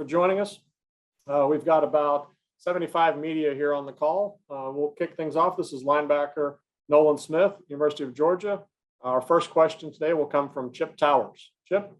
joining us. We've got about 75 media here on the call. We'll kick things off. This is linebacker Nolan Smith, University of Georgia. Our first question today will come from Chip Towers. Chip?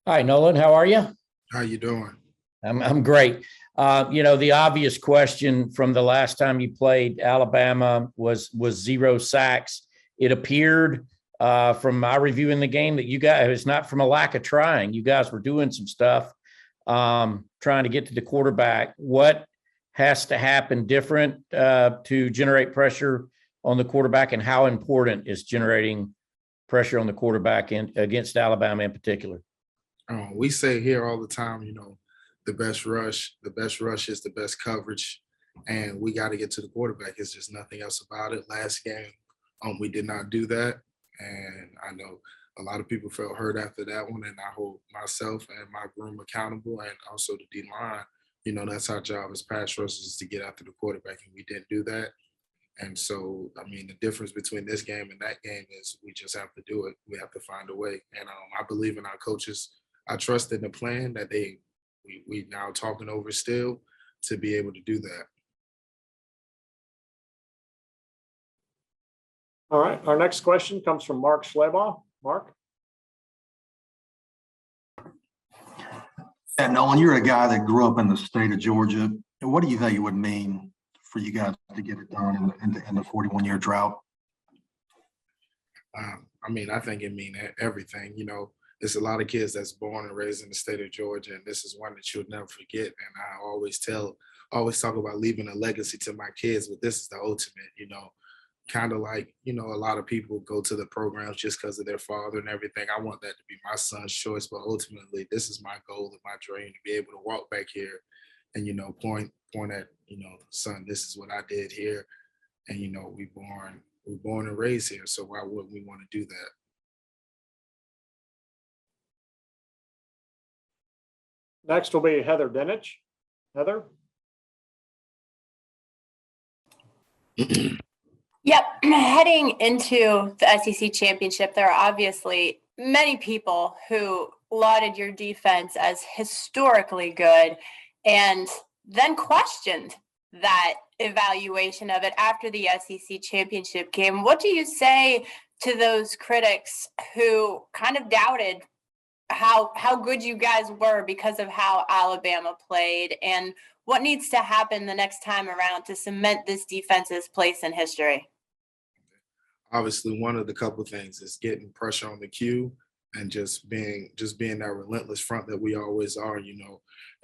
Hi, Nolan. How are you? How you doing? I'm great. The obvious question from the last time you played Alabama was 0 sacks. It appeared from my review in the game that you guys, it's not from a lack of trying. You guys were doing some stuff trying to get to the quarterback. What has to happen different to generate pressure on the quarterback, and how important is generating pressure on the quarterback against Alabama in particular? We say here all the time, the best rush is the best coverage, and we got to get to the quarterback. It's just nothing else about it. Last game, we did not do that, and I know a lot of people felt hurt after that one, and I hold myself and my room accountable, and also the D-line. That's our job as pass rushers, is to get after the quarterback, and we didn't do that. And so, the difference between this game and that game is we just have to do it. We have to find a way, and I believe in our coaches. I trust in the plan that we now talking over still to be able to do that. All right. Our next question comes from Mark Schleybaugh. Mark? Yeah, Nolan, you're a guy that grew up in the state of Georgia. What do you think it would mean for you guys to get it done in the 41-year drought? I think it means everything. There's a lot of kids that's born and raised in the state of Georgia, and this is one that you'll never forget. And I always talk about leaving a legacy to my kids, but this is the ultimate, kind of like, a lot of people go to the programs just because of their father and everything. I want that to be my son's choice, but ultimately this is my goal and my dream, to be able to walk back here and, point at, son, this is what I did here. And, we're born and raised here. So why wouldn't we want to do that? Next will be Heather Dinich. Heather? Yep. Heading into the SEC championship, there are obviously many people who lauded your defense as historically good and then questioned that evaluation of it after the SEC championship game. What do you say to those critics who kind of doubted how good you guys were because of how Alabama played, and what needs to happen the next time around to cement this defense's place in history? Obviously, one of the couple things is getting pressure on the queue and just being that relentless front that we always are.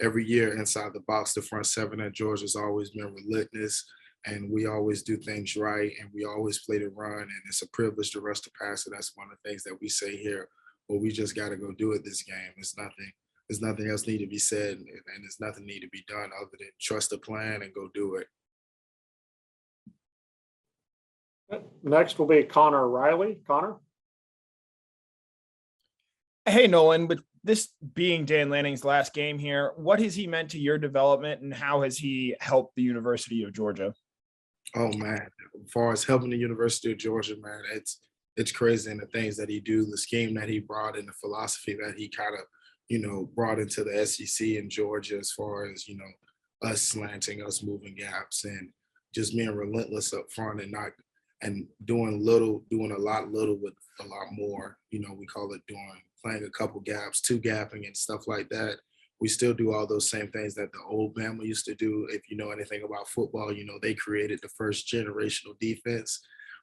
Every year inside the box, the front seven at Georgia has always been relentless, and we always do things right, and we always play the run, and it's a privilege to rush the passer. That's one of the things that we say here. Well, we just got to go do it this game. There's nothing else need to be said, and there's nothing need to be done other than trust the plan and go do it. Next will be Connor Riley. Connor? Hey, Nolan, but this being Dan Lanning's last game here, what has he meant to your development, and how has he helped the University of Georgia? Oh, man, as far as helping the University of Georgia, man, it's crazy, and the things that he do, the scheme that he brought, and the philosophy that he kind of, brought into the SEC in Georgia, as far as, us slanting, us moving gaps, and just being relentless up front and doing a lot little with a lot more. We call it playing a couple gaps, two gapping and stuff like that. We still do all those same things that the old Bama used to do. If you know anything about football, they created the first generational defense,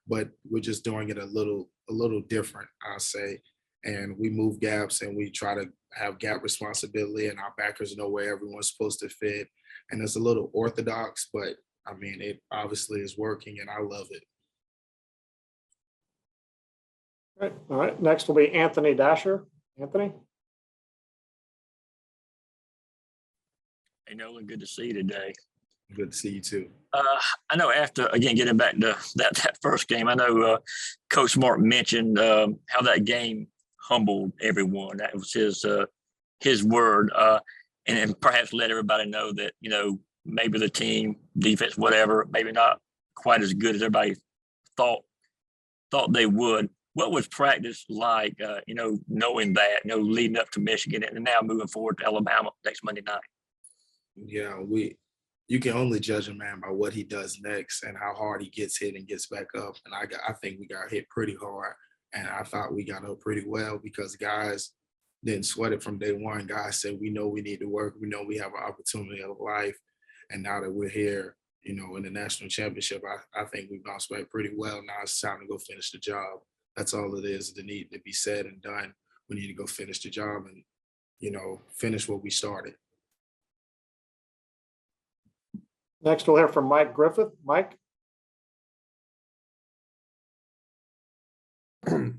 but we're just doing it a little different, I'll say. And we move gaps, and we try to have gap responsibility, and our backers know where everyone's supposed to fit. And it's a little orthodox, but it obviously is working, and I love it. All right. Next will be Anthony Dasher. Anthony? Hey, Nolan, good to see you today. Good to see you too. I know after, again, getting back to that first game, I know Coach Mark mentioned how that game humbled everyone. That was his word, and perhaps let everybody know that, maybe the team, defense, whatever, maybe not quite as good as everybody thought they would. what was practice like, knowing that, leading up to Michigan and now moving forward to Alabama next Monday night? Yeah, you can only judge a man by what he does next and how hard he gets hit and gets back up. And I think we got hit pretty hard, and I thought we got up pretty well because guys didn't sweat it from day one. Guys said, we know we need to work. We know we have an opportunity of life. And now that we're here, in the national championship, I think we bounced back pretty well. Now it's time to go finish the job. That's all it is. The need to be said and done. We need to go finish the job and, finish what we started. Next, we'll hear from Mike Griffith. Mike?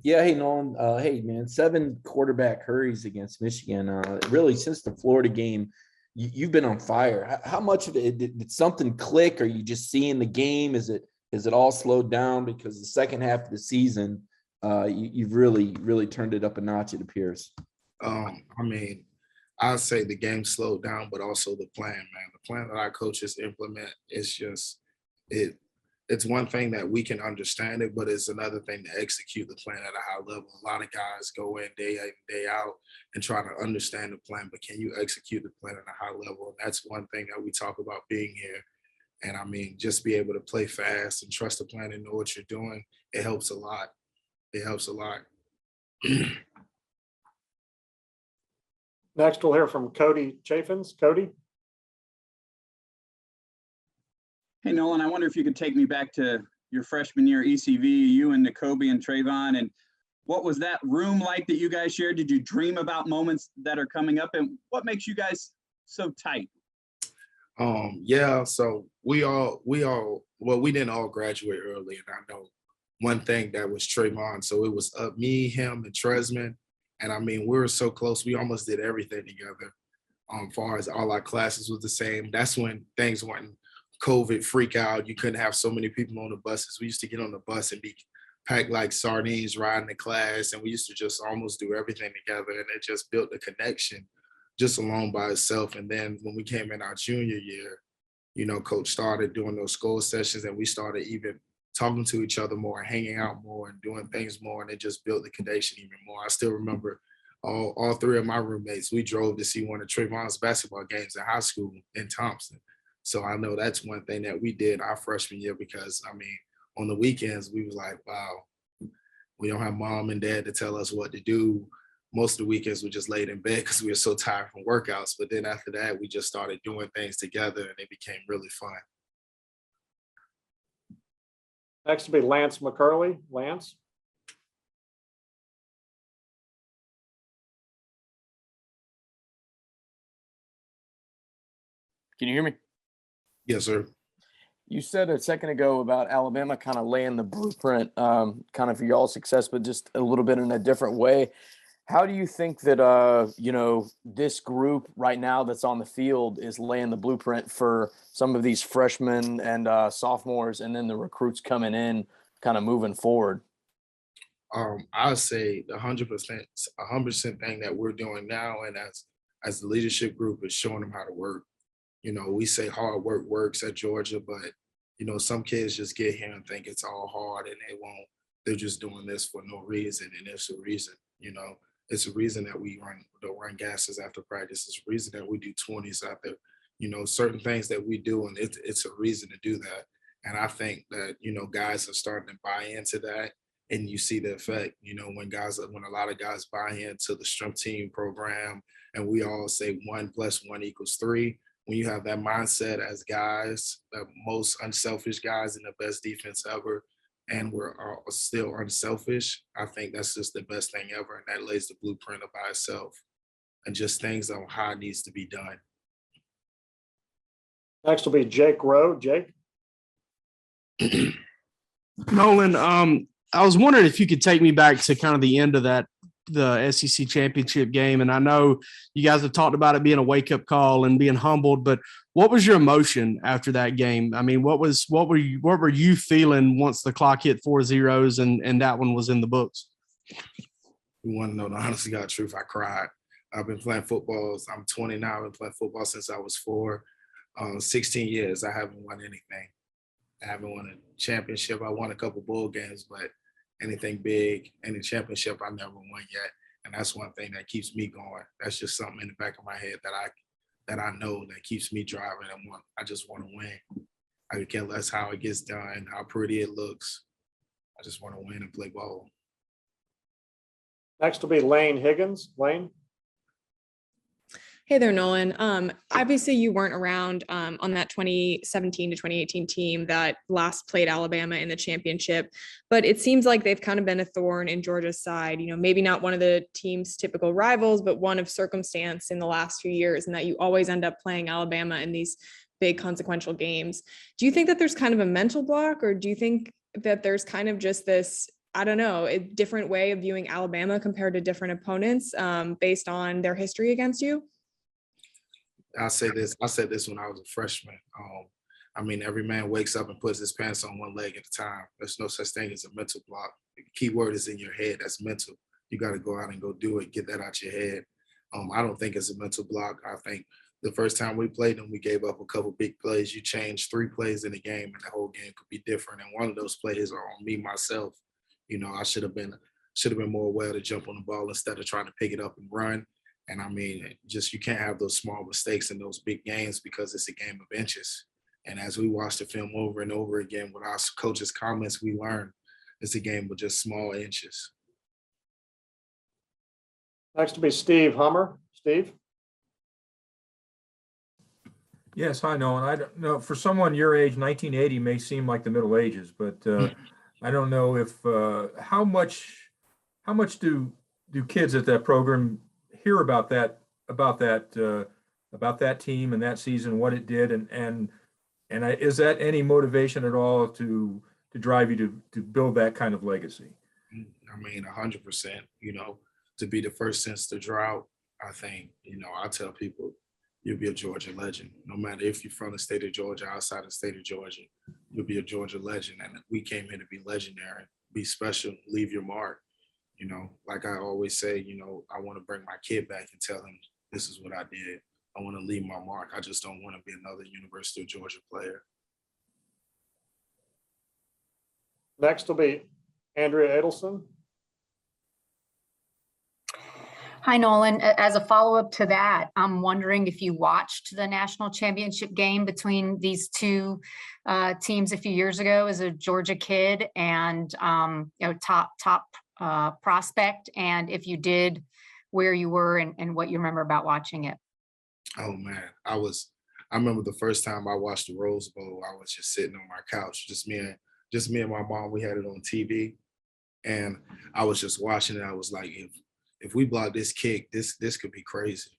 Yeah, hey Nolan. Hey man, 7 quarterback hurries against Michigan. Really, since the Florida game, you've been on fire. How much of it did something click? Are you just seeing the game? Is it all slowed down because the second half of the season, you've really turned it up a notch? It appears. I'd say the game slowed down, but also the plan, man. The plan that our coaches implement is just it's one thing that we can understand it, but it's another thing to execute the plan at a high level. A lot of guys go in day out and try to understand the plan, but can you execute the plan at a high level? And that's one thing that we talk about being here. And just be able to play fast and trust the plan and know what you're doing. It helps a lot. It helps a lot. Next, we'll hear from Cody Chaffins. Cody? Hey, Nolan, I wonder if you could take me back to your freshman year ECV, you and Nakobe and Trayvon, and what was that room like that you guys shared? Did you dream about moments that are coming up, and what makes you guys so tight? Yeah, so we didn't all graduate early, and I know one thing that was Trayvon. So it was me, him, and Tresman. And we were so close. We almost did everything together. As far as all our classes was the same. That's when things weren't COVID freak out. You couldn't have so many people on the buses. We used to get on the bus and be packed like sardines riding the class. And we used to just almost do everything together. And it just built a connection just alone by itself. And then when we came in our junior year, Coach started doing those school sessions, and we started even talking to each other more, hanging out more, and doing things more, and it just built the connection even more. I still remember all 3 of my roommates, we drove to see one of Trayvon's basketball games in high school in Thompson. So I know that's one thing that we did our freshman year because, on the weekends, we was like, wow, we don't have mom and dad to tell us what to do. Most of the weekends we just laid in bed because we were so tired from workouts. But then after that, we just started doing things together, and it became really fun. Next will be Lance McCurley. Lance? Can you hear me? Yes, sir. You said a second ago about Alabama kind of laying the blueprint kind of for y'all's success, but just a little bit in a different way. How do you think that, this group right now that's on the field is laying the blueprint for some of these freshmen and sophomores and then the recruits coming in kind of moving forward? I would say the 100% thing that we're doing now, and as the leadership group, is showing them how to work. We say hard work works at Georgia, but some kids just get here and think it's all hard, and they won't. They're just doing this for no reason, and it's a reason. It's a reason that we don't run gases after practice. It's a reason that we do 20s out there. Certain things that we do, and it's a reason to do that. And I think that guys are starting to buy into that, and you see the effect. When a lot of guys buy into the strength team program, and we all say 1 + 1 = 3. When you have that mindset as guys, the most unselfish guys and the best defense ever, and we're all still unselfish, I think that's just the best thing ever. And that lays the blueprint by itself and just things on how it needs to be done. Next will be Jake Rowe. Jake? Nolan, I was wondering if you could take me back to kind of the end of the SEC championship game. And I know you guys have talked about it being a wake-up call and being humbled, but what was your emotion after that game? What were you feeling once the clock hit 4 zeros and that one was in the books? You want to know the honest to God truth? I cried. I've been playing football. I'm 20 now. I've been playing football since I was 4. 16 years. I haven't won anything. I haven't won a championship. I won a couple bowl games, but anything big, any championship I never won yet. And that's one thing that keeps me going. That's just something in the back of my head that I know that keeps me driving. I just want to win. I could care less how it gets done, how pretty it looks. I just want to win and play ball. Next will be Lane Higgins. Lane. Hey there, Nolan. Obviously you weren't around on that 2017 to 2018 team that last played Alabama in the championship, but it seems like they've kind of been a thorn in Georgia's side. You know, maybe not one of the team's typical rivals, but one of circumstance in the last few years, and that you always end up playing Alabama in these big consequential games. Do you think that there's kind of a mental block, or do you think that there's kind of just this, I don't know, a different way of viewing Alabama compared to different opponents based on their history against you? I said this when I was a freshman. I mean, every man wakes up and puts his pants on one leg at a time. There's no such thing as a mental block. The key word is in your head. That's mental. You got to go out and go do it. Get that out your head. I don't think it's a mental block. I think the first time we played them, we gave up a couple big plays. You change 3 plays in the game, and the whole game could be different. And one of those plays are on me myself. You know, I should have been more aware to jump on the ball instead of trying to pick it up and run. And I mean, just you can't have those small mistakes in those big games because it's a game of inches. And as we watch the film over and over again with our coaches' comments, we learn it's a game with just small inches. Next will be Steve Hummer. Steve. Yes, hi, Nolan. I don't know, for someone your age, 1980 may seem like the Middle Ages, but I don't know if how much do kids at that program hear about that team and that season, what it did, and is that any motivation at all to drive you to build that kind of legacy? I mean, 100%. You know, to be the first since the drought, I think, you know, I tell people you'll be a Georgia legend. No matter if you're from the state of Georgia, outside the state of Georgia, you'll be a Georgia legend. And we came here to be legendary, be special, leave your mark. You know, like I always say, you know, I want to bring my kid back and tell him this is what I did. I want to leave my mark. I just don't want to be another University of Georgia player. Next will be Andrea Adelson. Hi, Nolan. As a follow-up to that, I'm wondering if you watched the national championship game between these two teams a few years ago as a Georgia kid and you know, top prospect, and if you did, where you were and what you remember about watching it. Oh man, I remember the first time I watched the Rose Bowl, I was just sitting on my couch, just me and my mom. We had it on TV, and I was just watching it. I was like, if we block this kick, this could be crazy.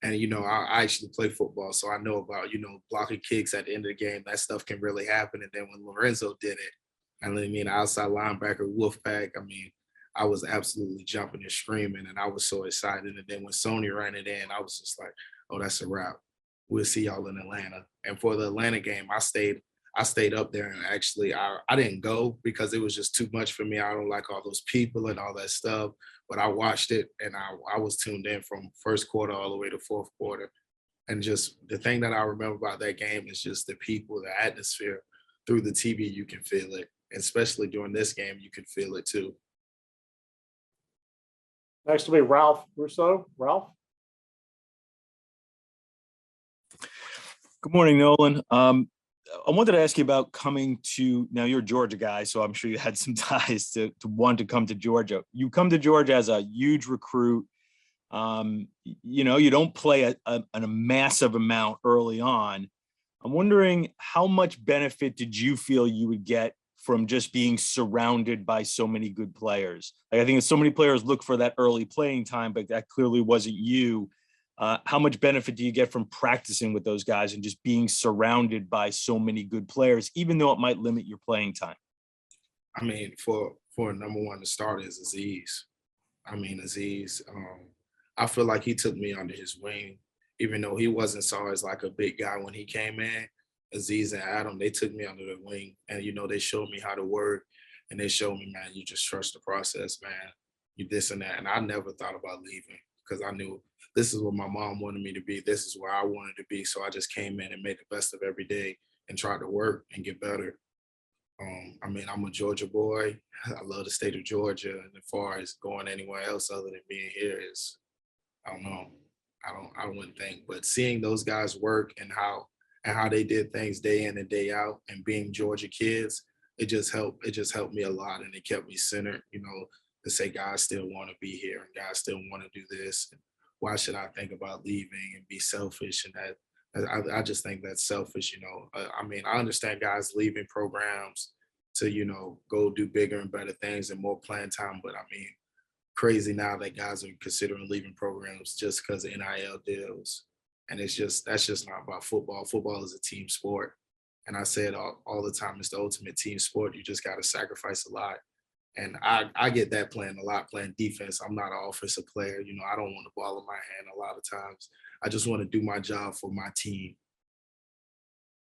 And you know, I actually play football, so I know about, you know, blocking kicks at the end of the game. That stuff can really happen. And then when Lorenzo did it, I mean, outside linebacker, Wolfpack, I mean, I was absolutely jumping and screaming, and I was so excited. And then when Sony ran it in, I was just like, oh, that's a wrap. We'll see y'all in Atlanta. And for the Atlanta game, I stayed up there, and actually I didn't go because it was just too much for me. I don't like all those people and all that stuff. But I watched it, and I was tuned in from first quarter all the way to fourth quarter. And just the thing that I remember about that game is just the people, the atmosphere. Through the TV, you can feel it. Especially during this game, you can feel it too. Next will be Ralph Russo. Ralph. Good morning, Nolan. I wanted to ask you about coming to, now you're a Georgia guy, so I'm sure you had some ties to want to come to Georgia. You come to Georgia as a huge recruit. You know, you don't play a massive amount early on. I'm wondering how much benefit did you feel you would get from just being surrounded by so many good players? Like, I think so many players look for that early playing time, but that clearly wasn't you. How much benefit do you get from practicing with those guys and just being surrounded by so many good players, even though it might limit your playing time? I mean, for number one to start is Aziz. I mean, Aziz, I feel like he took me under his wing, even though he wasn't saw as like a big guy when he came in. Aziz and Adam, they took me under their wing, and, you know, they showed me how to work, and they showed me, man, you just trust the process, man. You this and that. And I never thought about leaving because I knew this is what my mom wanted me to be. This is where I wanted to be. So I just came in and made the best of every day and tried to work and get better. I mean, I'm a Georgia boy. I love the state of Georgia. And as far as going anywhere else other than being here is, I don't know. I wouldn't think. But seeing those guys work and how they did things day in and day out and being Georgia kids, it just helped me a lot, and it kept me centered, to say guys still want to be here and guys still want to do this. And why should I think about leaving and be selfish? And that I just think that's selfish. I mean, I understand guys leaving programs to go do bigger and better things and more playing time, but I mean, crazy now that guys are considering leaving programs just because of NIL deals. And that's just not about football. Football is a team sport. And I say it all the time, it's the ultimate team sport. You just got to sacrifice a lot. And I get that playing a lot, playing defense. I'm not an offensive player. I don't want the ball in my hand a lot of times. I just want to do my job for my team.